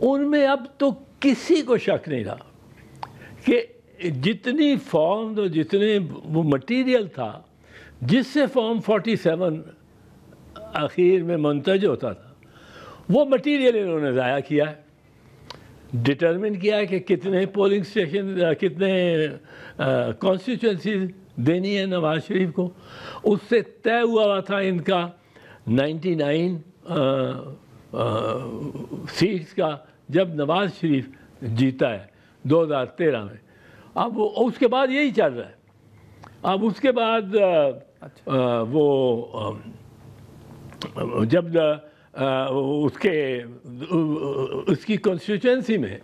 ان میں اب تو کسی کو شک نہیں رہا کہ جتنی فارم اور جتنے وہ مٹیریل تھا جس سے فارم 47 آخر میں منتج ہوتا تھا، وہ مٹیریل انہوں نے ضائع کیا ہے. ڈٹرمن کیا ہے کہ کتنے پولنگ اسٹیشن، کتنے کانسٹیچوئنسیز دینی ہے نواز شریف کو. اس سے طے ہوا تھا ان کا 99 سیٹس کا جب نواز شریف جیتا ہے 2013 میں. اب اس کے بعد یہی چل رہا ہے. اب اس کے بعد وہ جب اس کی کنسٹیچوئنسی میں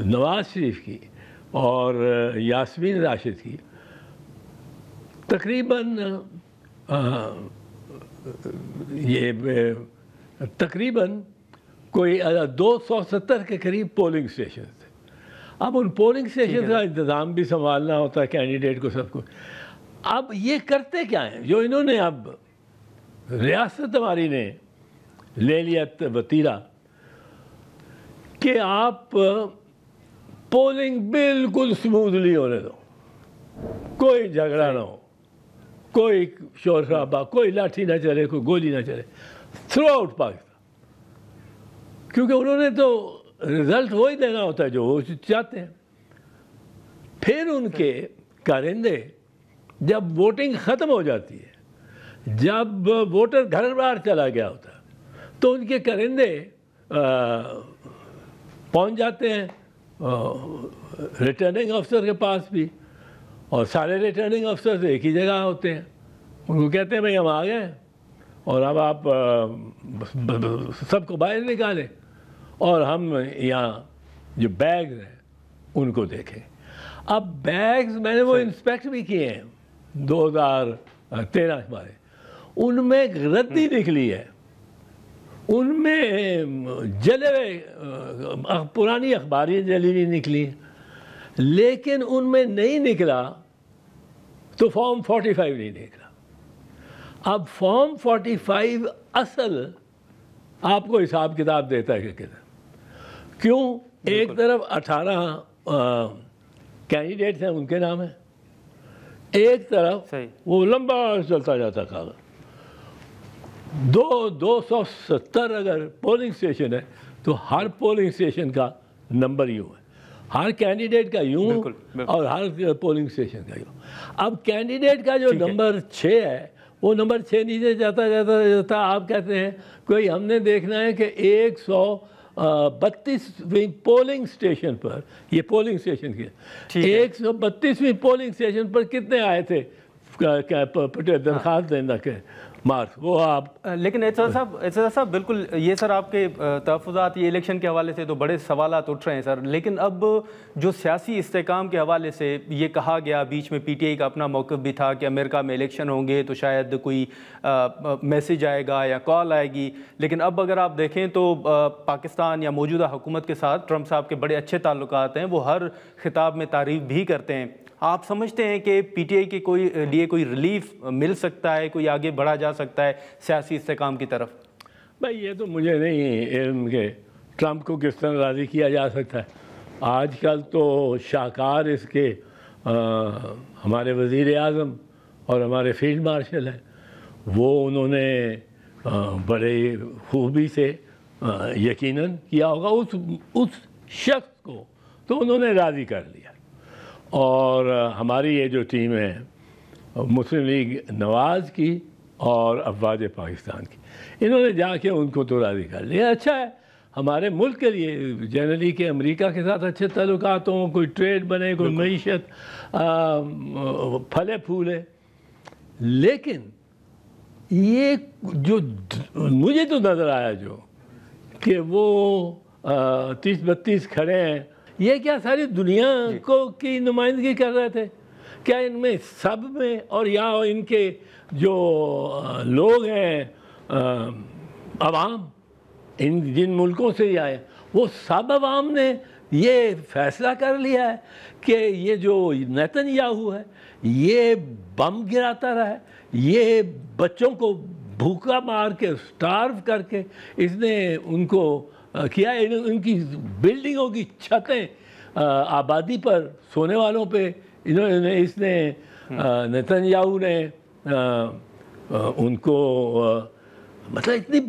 نواز شریف کی اور یاسمین راشد کی تقریباً کوئی 270 کے قریب پولنگ اسٹیشن تھے. اب ان پولنگ اسٹیشن کا انتظام بھی سنبھالنا ہوتا ہے کینڈیڈیٹ کو، سب کو. اب یہ کرتے کیا ہیں جو انہوں نے اب ریاست ہماری نے لے لیا وتیرہ کہ آپ پولنگ بالکل سموتھلی ہونے دو، کوئی جھگڑا نہ ہو، کوئی شور شرابہ، کوئی لاٹھی نہ چلے، کوئی گولی نہ چلے تھرو آؤٹ پاکستان. کیونکہ انہوں نے تو رزلٹ وہی دینا ہوتا ہے جو وہ چاہتے ہیں. پھر ان کے کارندے جب ووٹنگ ختم ہو جاتی ہے، جب ووٹر گھر باہر چلا گیا ہوتا ہے، تو ان کے کرندے پہنچ جاتے ہیں ریٹرننگ افسر کے پاس بھی، اور سارے ریٹرننگ افسر ایک ہی جگہ ہوتے ہیں. ان کو کہتے ہیں بھائی ہم آ گئے اور اب آپ سب کو باہر نکالیں اور ہم یہاں جو بیگز ہیں ان کو دیکھیں. اب بیگز میں نے وہ انسپیکٹ بھی کیے ہیں 2013 ہمارے، ان میں ردی نکلی ہے، ان میں جلے ہوئے پرانی اخباری جلی ہوئی نکلی، لیکن ان میں نہیں نکلا تو فارم 45 نہیں نکلا. اب فارم 45 اصل آپ کو حساب کتاب دیتا ہے کہ کتنا کیوں. ایک طرف 18 کینڈیڈیٹس ہیں، ان کے نام ہیں، ایک طرف وہ لمبا چلتا جاتا کاغذ. 270 اگر پولنگ اسٹیشن ہے تو ہر پولنگ اسٹیشن کا نمبر یوں ہے، ہر کینڈیڈیٹ کا یوں اور ہر پولنگ اسٹیشن کا یوں. اب کینڈیڈیٹ کا جو نمبر 6 ہے وہ نمبر 6 نیچے جاتا جاتا جاتا آپ کہتے ہیں کوئی ہم نے دیکھنا ہے کہ 132ویں پولنگ اسٹیشن پر، یہ پولنگ اسٹیشن کی 132ویں پولنگ اسٹیشن پر کتنے آئے تھے درخواست دینا کے مارکس وہ آپ. لیکن اعتزاز صاحب بالکل یہ سر آپ کے تحفظات یہ الیکشن کے حوالے سے تو بڑے سوالات اٹھ رہے ہیں سر، لیکن اب جو سیاسی استحکام کے حوالے سے یہ کہا گیا، بیچ میں پی ٹی آئی کا اپنا موقف بھی تھا کہ امریکہ میں الیکشن ہوں گے تو شاید کوئی میسج آئے گا یا کال آئے گی، لیکن اب اگر آپ دیکھیں تو پاکستان یا موجودہ حکومت کے ساتھ ٹرمپ صاحب کے بڑے اچھے تعلقات ہیں، وہ ہر خطاب میں تعریف بھی کرتے ہیں. آپ سمجھتے ہیں کہ پی ٹی آئی کے لیے کوئی ریلیف مل سکتا ہے، کوئی آگے بڑھا جا سکتا ہے سیاسی استحکام کی طرف؟ بھائی یہ تو مجھے نہیں علم کہ ٹرمپ کو کس طرح راضی کیا جا سکتا ہے. آج کل تو شاہکار اس کے ہمارے وزیر اعظم اور ہمارے فیلڈ مارشل ہیں، وہ انہوں نے بڑے خوبی سے یقیناً کیا ہوگا اس شخص کو تو انہوں نے راضی کر لیا. اور ہماری یہ جو ٹیم ہے مسلم لیگ نواز کی اور افواج پاکستان کی، انہوں نے جا کے ان کو تو راضی کر لیا. اچھا ہے ہمارے ملک کے لیے جنرلی کہ امریکہ کے ساتھ اچھے تعلقات ہوں، کوئی ٹریڈ بنے، کوئی معیشت پھلے پھولے. لیکن یہ جو مجھے تو نظر آیا جو کہ وہ 30-32 کھڑے ہیں، یہ کیا ساری دنیا کی نمائندگی کر رہے تھے؟ کیا ان میں سب میں اور یا ان کے جو لوگ ہیں عوام ان جن ملکوں سے یہ آئے وہ سب عوام نے یہ فیصلہ کر لیا ہے کہ یہ جو نیتن یاہو ہے یہ بم گراتا رہا ہے، یہ بچوں کو بھوکا مار کے سٹارو کر کے اس نے ان کو کیا ہے، ان کی بلڈنگوں کی چھتیں آبادی پر سونے والوں پہ اس نے نیتن یاہو نے ان کو مطلب اتنی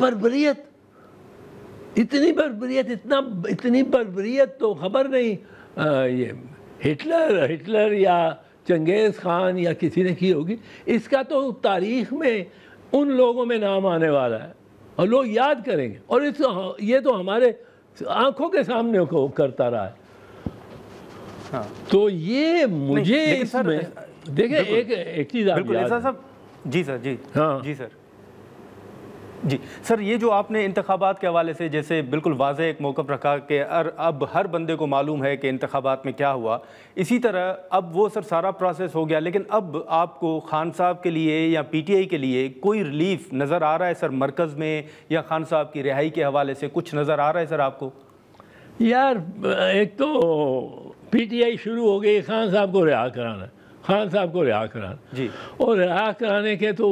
بربریت تو خبر نہیں یہ ہٹلر یا چنگیز خان یا کسی نے کی ہوگی. اس کا تو تاریخ میں ان لوگوں میں نام آنے والا ہے اور لوگ یاد کریں گے، اور یہ تو ہمارے آنکھوں کے سامنے کرتا رہا ہے. تو یہ مجھے اس میں دیکھیں ایک چیز جی سر جی سر، یہ جو آپ نے انتخابات کے حوالے سے جیسے بالکل واضح ایک موقف رکھا کہ اب ہر بندے کو معلوم ہے کہ انتخابات میں کیا ہوا، اسی طرح اب وہ سر سارا پروسیس ہو گیا، لیکن اب آپ کو خان صاحب کے لیے یا پی ٹی آئی کے لیے کوئی ریلیف نظر آ رہا ہے سر مرکز میں، یا خان صاحب کی رہائی کے حوالے سے کچھ نظر آ رہا ہے سر آپ کو؟ یار ایک تو پی ٹی آئی شروع ہو گئی خان صاحب کو رہا کرانا جی، اور رہا کرانے کے تو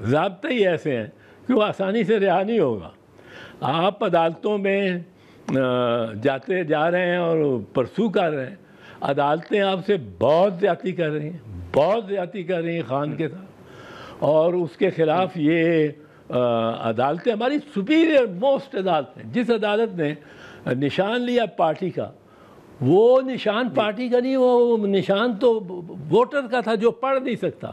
ضابطے ہی ایسے ہیں کہ وہ آسانی سے رہا نہیں ہوگا. آپ عدالتوں میں جا رہے ہیں اور پرسو کر رہے ہیں، عدالتیں آپ سے بہت زیادتی کر رہی ہیں خان کے ساتھ، اور اس کے خلاف یہ عدالتیں ہماری سپیریئر موسٹ عدالتیں، جس عدالت نے نشان لیا پارٹی کا، وہ نشان پارٹی کا نہیں، وہ نشان تو ووٹر کا تھا جو پڑھ نہیں سکتا.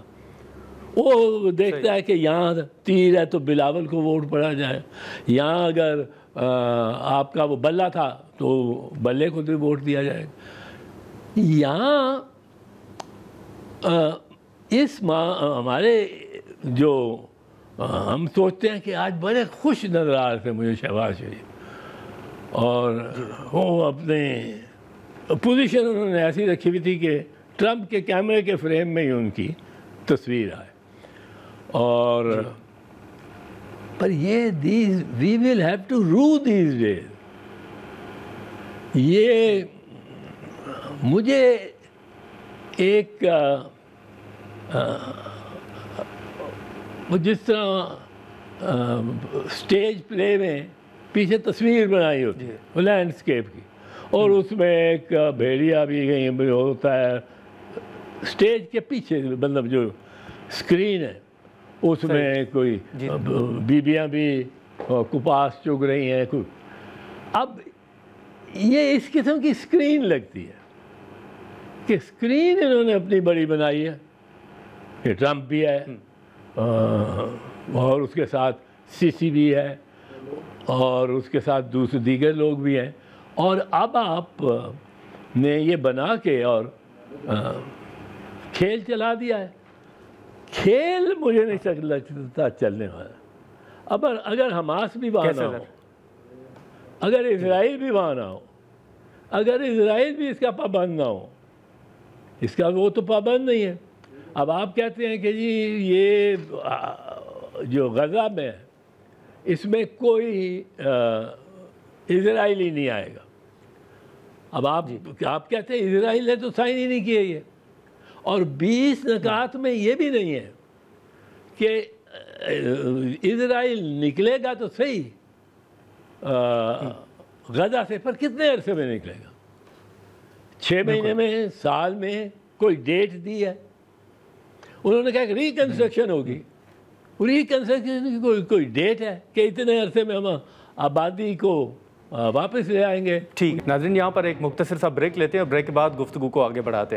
وہ دیکھتا ہے کہ یہاں تیر ہے تو بلاول کو ووٹ پڑا جائے، یہاں اگر آپ کا وہ بلہ تھا تو بلے کو بھی ووٹ دیا جائے. یہاں ہمارے جو ہم سوچتے ہیں کہ آج بڑے خوش نظر آ رہے تھے مجھے شہباز شریف، اور وہ اپنے پوزیشن انہوں نے ایسی رکھی ہوئی تھی کہ ٹرمپ کے کیمرے کے فریم میں ہی ان کی تصویر آئے. اور پر یہ we will have to row these days. یہ مجھے ایک جس طرح اسٹیج پلے میں پیچھے تصویر بنائی ہوتی ہے وہ لینڈسکیپ کی، اور اس میں ایک بھیڑیا بھی ہوتا ہے اسٹیج کے پیچھے، مطلب جو اسکرین ہے اس میں کوئی بیبیاں بھی کپاس چگ رہی ہیں. اب یہ اس قسم کی اسکرین لگتی ہے کہ اسکرین انہوں نے اپنی بڑی بنائی ہے کہ ٹرمپ بھی ہے اور اس کے ساتھ سی سی بھی ہے اور اس کے ساتھ دیگر لوگ بھی ہیں. اور اب آپ نے یہ بنا کے اور کھیل چلا دیا ہے. کھیل مجھے نہیں لگتا چلنے والا. اب اگر حماس بھی وہاں نہ ہو، اگر اسرائیل بھی وہاں نہ ہو، اگر اسرائیل بھی اس کا پابند نہ ہو، اس کا وہ تو پابند نہیں ہے. اب آپ کہتے ہیں کہ جی یہ جو غزہ میں ہے اس میں کوئی اسرائیلی نہیں آئے گا. اب آپ کہتے ہیں اسرائیل نے تو سائن ہی نہیں کیے یہ، اور 20 نکات میں یہ بھی نہیں ہے کہ اسرائیل نکلے گا تو صحیح غزہ سے، پر کتنے عرصے میں نکلے گا؟ 6 مہینے میں، سال میں؟ کوئی ڈیٹ دی ہے؟ انہوں نے کہا کہ ریکنسٹرکشن ہوگی. ریکنسٹرکشن کی کوئی ڈیٹ ہے کہ اتنے عرصے میں ہم آبادی کو واپس لے آئیں گے؟ ٹھیک ناظرین، یہاں پر ایک مختصر سا بریک لیتے ہیں اور بریک کے بعد گفتگو کو آگے بڑھاتے ہیں.